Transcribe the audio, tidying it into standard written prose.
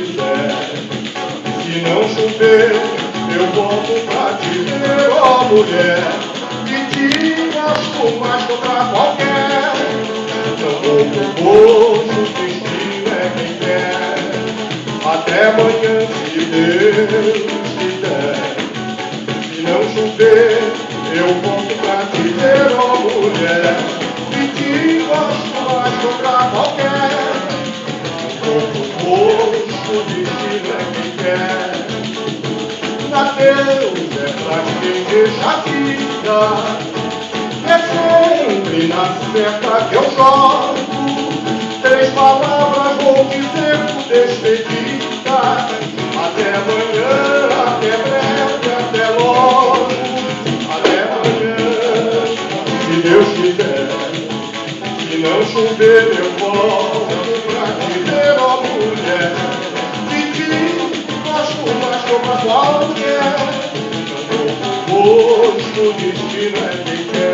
quiser. Se não chover, eu volto pra te ver, ó mulher. De ti gosto mais que pra qualquer. Não vou pro bolso, o destino é quem quer. Até amanhã, se Deus quiser. Se não chover, eu volto pra te ver, ó mulher. De ti gosto mais que pra qualquer. Não vou pro bolso, o destino é quem quer. Deus é pra quem deixa a vida. É sempre na certa que eu jogo. 3 palavras vou dizer por despedida. Até amanhã, até breve, até logo. Até amanhã, se Deus quiser. Se não chover, eu volto pra te ver, ó mulher. De ti gosto mais que pra qualquer. O destino é quem quer.